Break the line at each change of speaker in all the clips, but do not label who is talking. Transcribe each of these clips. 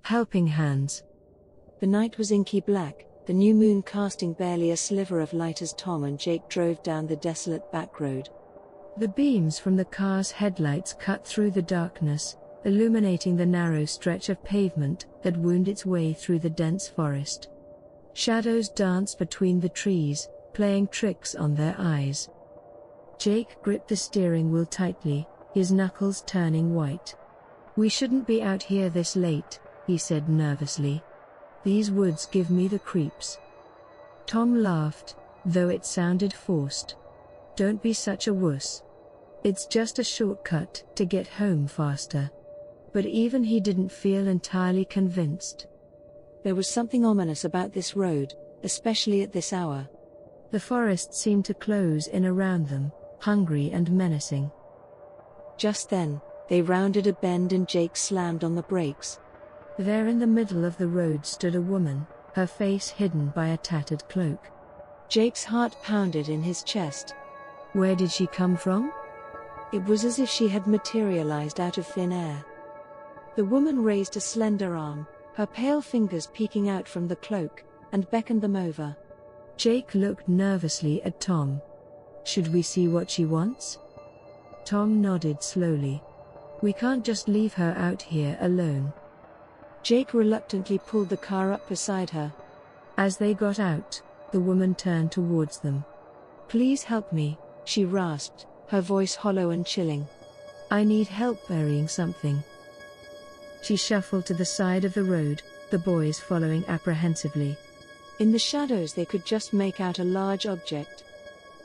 Helping hands. The night was inky black, the new moon casting barely a sliver of light as Tom and Jake drove down the desolate back road. The beams from the car's headlights cut through the darkness, illuminating the narrow stretch of pavement that wound its way through the dense forest. Shadows danced between the trees, playing tricks on their eyes. Jake gripped the steering wheel tightly, his knuckles turning white. "We shouldn't be out here this late," he said nervously. "These woods give me the creeps." Tom laughed, though it sounded forced. "Don't be such a wuss. It's just a shortcut to get home faster." But even he didn't feel entirely convinced. There was something ominous about this road, especially at this hour. The forest seemed to close in around them, hungry and menacing. Just then, they rounded a bend and Jake slammed on the brakes. There in the middle of the road stood a woman, her face hidden by a tattered cloak. Jake's heart pounded in his chest. Where did she come from? It was as if she had materialized out of thin air. The woman raised a slender arm, her pale fingers peeking out from the cloak, and beckoned them over. Jake looked nervously at Tom. "Should we see what she wants?" Tom nodded slowly. "We can't just leave her out here alone." Jake reluctantly pulled the car up beside her. As they got out, the woman turned towards them. "Please help me," she rasped, her voice hollow and chilling. "I need help burying something." She shuffled to the side of the road, the boys following apprehensively. In the shadows they could just make out a large object.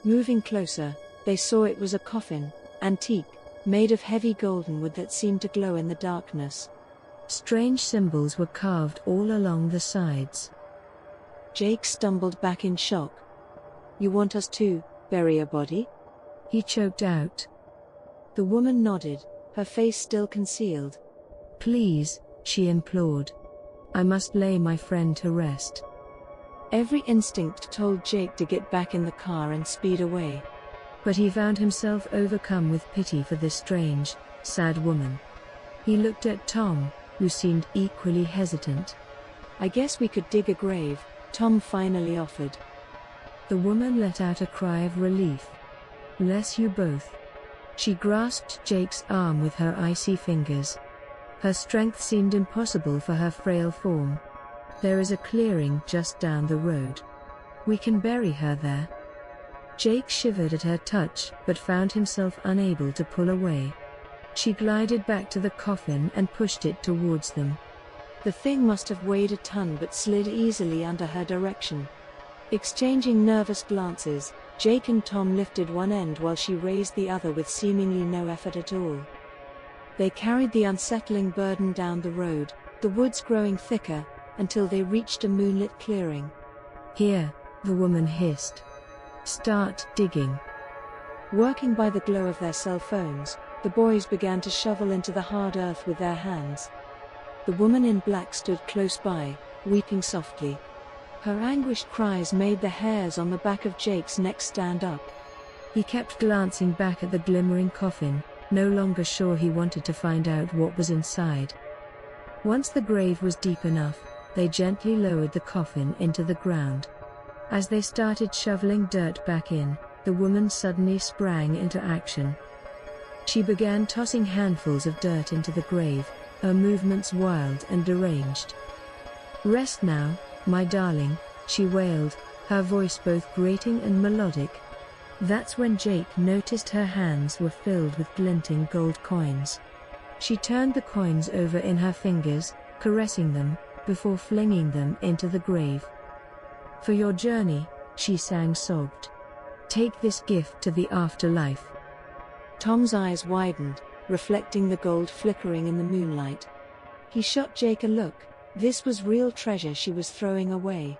Moving closer, they saw it was a coffin, antique, made of heavy golden wood that seemed to glow in the darkness. Strange symbols were carved all along the sides. Jake stumbled back in shock. "You want us to bury a body?" he choked out. The woman nodded, her face still concealed. "Please," she implored. "I must lay my friend to rest." Every instinct told Jake to get back in the car and speed away. But he found himself overcome with pity for this strange, sad woman. He looked at Tom, who seemed equally hesitant. "I guess we could dig a grave," Tom finally offered. The woman let out a cry of relief. "Bless you both." She grasped Jake's arm with her icy fingers. Her strength seemed impossible for her frail form. "There is a clearing just down the road. We can bury her there." Jake shivered at her touch, but found himself unable to pull away. She glided back to the coffin and pushed it towards them. The thing must have weighed a ton but slid easily under her direction. Exchanging nervous glances, Jake and Tom lifted one end while she raised the other with seemingly no effort at all. They carried the unsettling burden down the road, the woods growing thicker, until they reached a moonlit clearing. "Here," the woman hissed. "Start digging." Working by the glow of their cell phones, the boys began to shovel into the hard earth with their hands. The woman in black stood close by, weeping softly. Her anguished cries made the hairs on the back of Jake's neck stand up. He kept glancing back at the glimmering coffin, no longer sure he wanted to find out what was inside. Once the grave was deep enough, they gently lowered the coffin into the ground. As they started shoveling dirt back in, the woman suddenly sprang into action. She began tossing handfuls of dirt into the grave, her movements wild and deranged. "Rest now, my darling," she wailed, her voice both grating and melodic. That's when Jake noticed her hands were filled with glinting gold coins. She turned the coins over in her fingers, caressing them, before flinging them into the grave. "For your journey," she sang sobbed. "Take this gift to the afterlife." Tom's eyes widened, reflecting the gold flickering in the moonlight. He shot Jake a look. This was real treasure she was throwing away.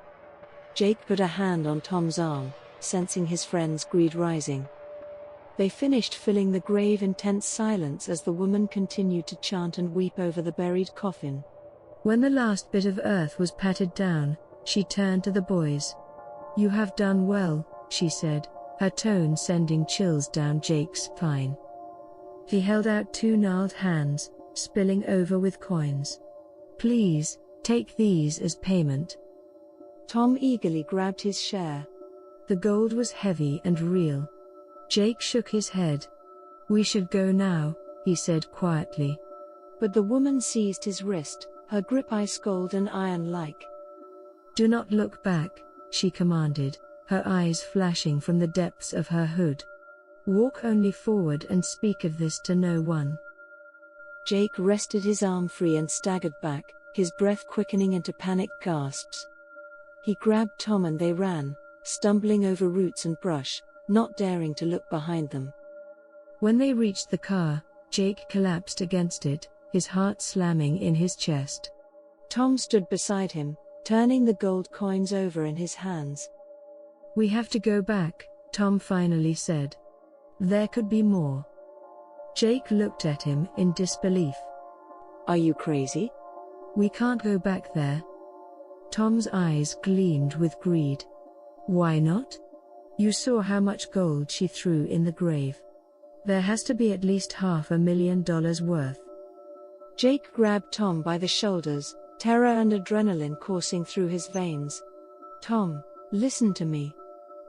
Jake put a hand on Tom's arm, sensing his friend's greed rising. They finished filling the grave in tense silence as the woman continued to chant and weep over the buried coffin. When the last bit of earth was patted down, she turned to the boys. "You have done well," she said, her tone sending chills down Jake's spine. He held out two gnarled hands, spilling over with coins. Please, take these as payment. Tom eagerly grabbed his share. The gold was heavy and real. Jake shook his head. We should go now, he said quietly. But the woman seized his wrist, her grip ice-cold and iron-like. Do not look back, she commanded, her eyes flashing from the depths of her hood. Walk only forward and speak of this to no one. Jake wrested his arm free and staggered back, his breath quickening into panicked gasps. He grabbed Tom and they ran, stumbling over roots and brush, not daring to look behind them. When they reached the car, Jake collapsed against it, his heart slamming in his chest. Tom stood beside him, turning the gold coins over in his hands. We have to go back, Tom finally said. There could be more. Jake looked at him in disbelief. Are you crazy? We can't go back there. Tom's eyes gleamed with greed. Why not? You saw how much gold she threw in the grave. There has to be at least $500,000 worth. Jake grabbed Tom by the shoulders, terror and adrenaline coursing through his veins. Tom, listen to me.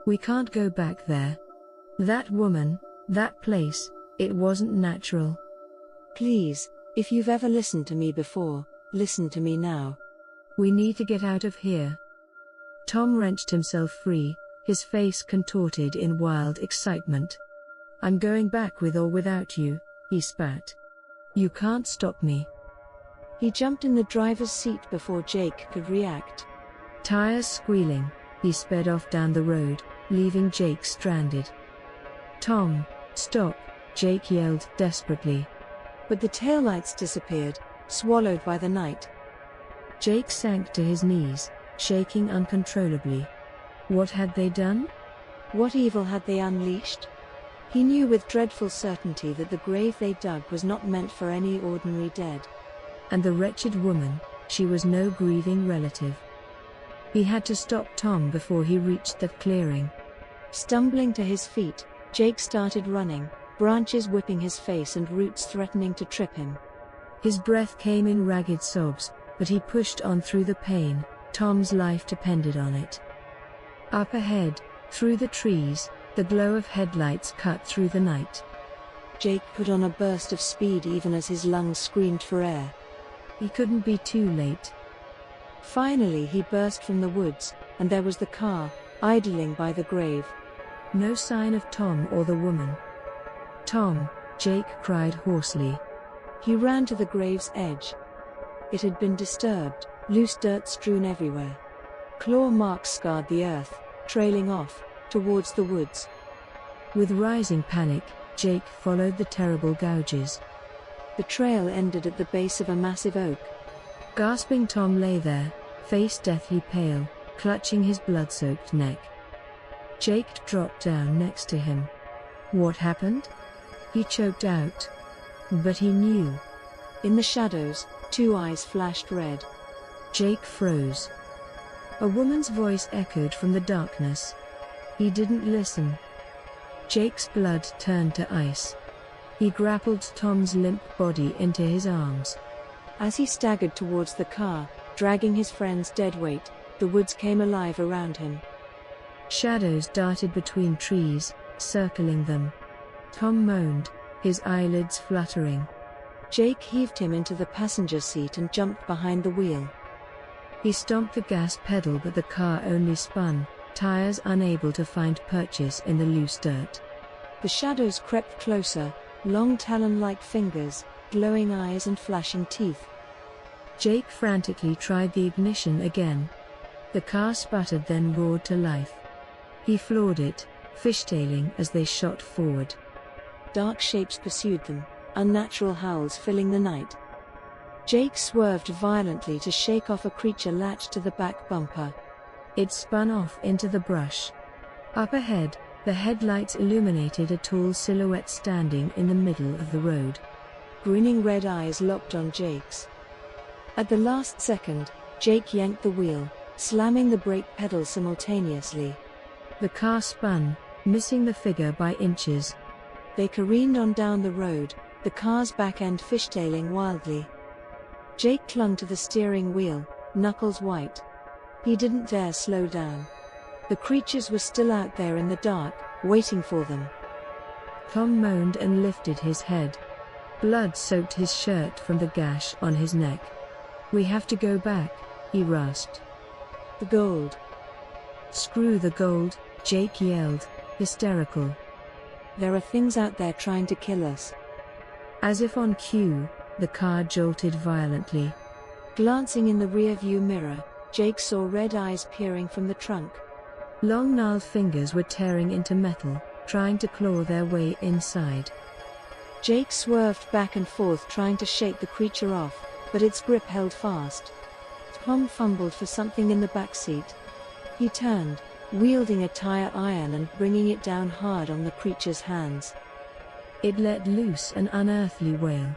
We can't go back there. That woman, that place, it wasn't natural. Please, if you've ever listened to me before, listen to me now. We need to get out of here. Tom wrenched himself free, his face contorted in wild excitement. I'm going back with or without you, he spat. You can't stop me. He jumped in the driver's seat before Jake could react. Tires squealing, he sped off down the road, leaving Jake stranded. Tom, stop, Jake yelled desperately. But the taillights disappeared, swallowed by the night. Jake sank to his knees, shaking uncontrollably. What had they done? What evil had they unleashed? He knew with dreadful certainty that the grave they dug was not meant for any ordinary dead. And the wretched woman, she was no grieving relative. He had to stop Tom before he reached that clearing. Stumbling to his feet, Jake started running, branches whipping his face and roots threatening to trip him. His breath came in ragged sobs, but he pushed on through the pain. Tom's life depended on it. Up ahead, through the trees, the glow of headlights cut through the night. Jake put on a burst of speed even as his lungs screamed for air. He couldn't be too late. Finally he burst from the woods, and there was the car, idling by the grave. No sign of Tom or the woman. Tom, Jake cried hoarsely. He ran to the grave's edge. It had been disturbed, loose dirt strewn everywhere. Claw marks scarred the earth, trailing off, towards the woods. With rising panic, Jake followed the terrible gouges. The trail ended at the base of a massive oak. Gasping Tom lay there, face deathly pale, clutching his blood-soaked neck. Jake dropped down next to him. What happened? He choked out. But he knew. In the shadows, two eyes flashed red. Jake froze. A woman's voice echoed from the darkness. He didn't listen. Jake's blood turned to ice. He grappled Tom's limp body into his arms. As he staggered towards the car, dragging his friend's dead weight, the woods came alive around him. Shadows darted between trees, circling them. Tom moaned, his eyelids fluttering. Jake heaved him into the passenger seat and jumped behind the wheel. He stomped the gas pedal but the car only spun, tires unable to find purchase in the loose dirt. The shadows crept closer, long talon-like fingers, glowing eyes and flashing teeth. Jake frantically tried the ignition again. The car sputtered then roared to life. He floored it, fishtailing as they shot forward. Dark shapes pursued them, unnatural howls filling the night. Jake swerved violently to shake off a creature latched to the back bumper. It spun off into the brush. Up ahead, the headlights illuminated a tall silhouette standing in the middle of the road. Grinning red eyes locked on Jake's. At the last second, Jake yanked the wheel, slamming the brake pedal simultaneously. The car spun, missing the figure by inches. They careened on down the road, the car's back end fishtailing wildly. Jake clung to the steering wheel, knuckles white. He didn't dare slow down. The creatures were still out there in the dark, waiting for them.
Tom moaned and lifted his head. Blood soaked his shirt from the gash on his neck. "We have to go back," he rasped.
"The gold."
"Screw the gold," Jake yelled, hysterical.
"There are things out there trying to kill us."
As if on cue, the car jolted violently.
Glancing in the rear-view mirror, Jake saw red eyes peering from the trunk.
Long gnarled fingers were tearing into metal, trying to claw their way inside.
Jake swerved back and forth trying to shake the creature off, but its grip held fast. Tom fumbled for something in the back seat. He turned, wielding a tire iron and bringing it down hard on the creature's hands.
It let loose an unearthly wail.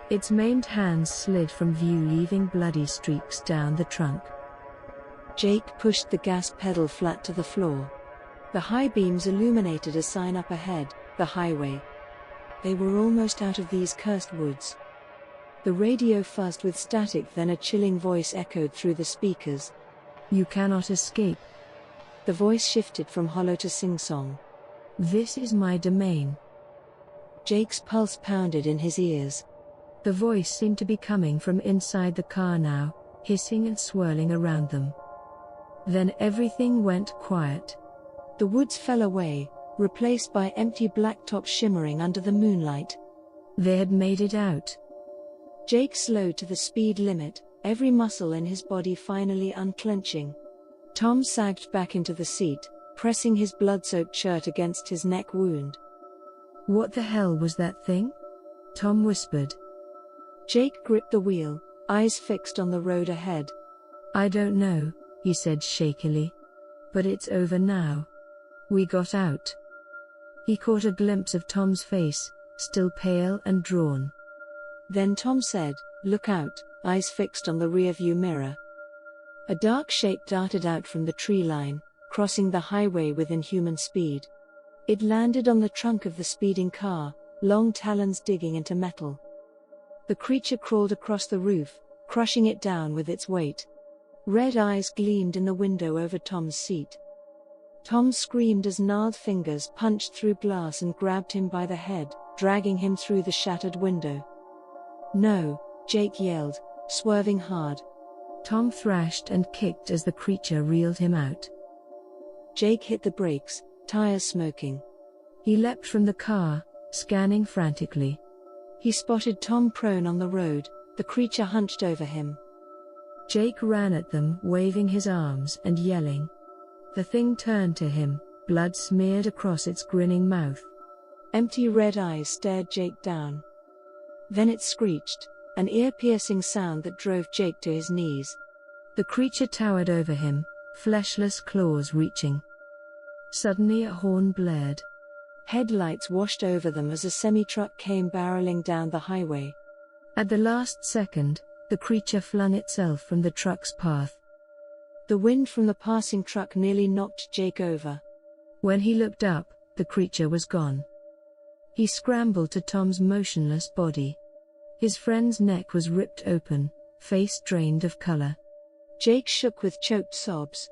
Its maimed hands slid from view, leaving bloody streaks down the trunk.
Jake pushed the gas pedal flat to the floor. The high beams illuminated a sign up ahead, the highway. They were almost out of these cursed woods. The radio fuzzed with static, then a chilling voice echoed through the speakers.
"You cannot escape."
The voice shifted from hollow to sing-song.
"This is my domain."
Jake's pulse pounded in his ears.
The voice seemed to be coming from inside the car now, hissing and swirling around them. Then everything went quiet.
The woods fell away, replaced by empty blacktops shimmering under the moonlight.
They had made it out.
Jake slowed to the speed limit, every muscle in his body finally unclenching. Tom sagged back into the seat, pressing his blood-soaked shirt against his neck wound.
"What the hell was that thing?" Tom whispered.
Jake gripped the wheel, eyes fixed on the road ahead.
"I don't know," he said shakily. "But it's over now. We got out." He caught a glimpse of Tom's face, still pale and drawn.
Then Tom said, "Look out," eyes fixed on the rearview mirror. A dark shape darted out from the tree line, crossing the highway with inhuman speed. It landed on the trunk of the speeding car, long talons digging into metal. The creature crawled across the roof, crushing it down with its weight. Red eyes gleamed in the window over Tom's seat. Tom screamed as gnarled fingers punched through glass and grabbed him by the head, dragging him through the shattered window. "No," Jake yelled, swerving hard.
Tom thrashed and kicked as the creature reeled him out.
Jake hit the brakes, tires smoking.
He leapt from the car, scanning frantically.
He spotted Tom prone on the road, the creature hunched over him.
Jake ran at them, waving his arms and yelling. The thing turned to him, blood smeared across its grinning mouth.
Empty red eyes stared Jake down. Then it screeched, an ear-piercing sound that drove Jake to his knees.
The creature towered over him, fleshless claws reaching. Suddenly a horn blared.
Headlights washed over them as a semi-truck came barreling down the highway.
At the last second, the creature flung itself from the truck's path.
The wind from the passing truck nearly knocked Jake over.
When he looked up, the creature was gone. He scrambled to Tom's motionless body. His friend's neck was ripped open, face drained of color.
Jake shook with choked sobs.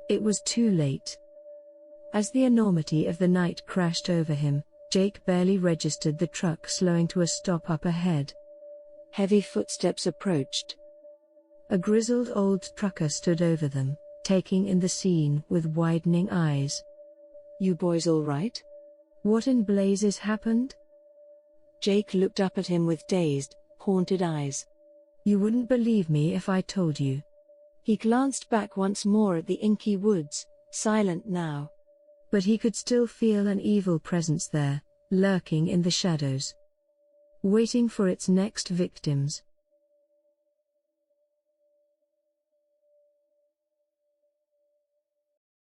It was too late. As the enormity of the night crashed over him, Jake barely registered the truck slowing to a stop up ahead.
Heavy footsteps approached.
A grizzled old trucker stood over them, taking in the scene with widening eyes.
"You boys all right?"
"What in blazes happened?"
Jake looked up at him with dazed, haunted eyes.
"You wouldn't believe me if I told you."
He glanced back once more at the inky woods, silent now.
But he could still feel an evil presence there, lurking in the shadows, waiting for its next victims.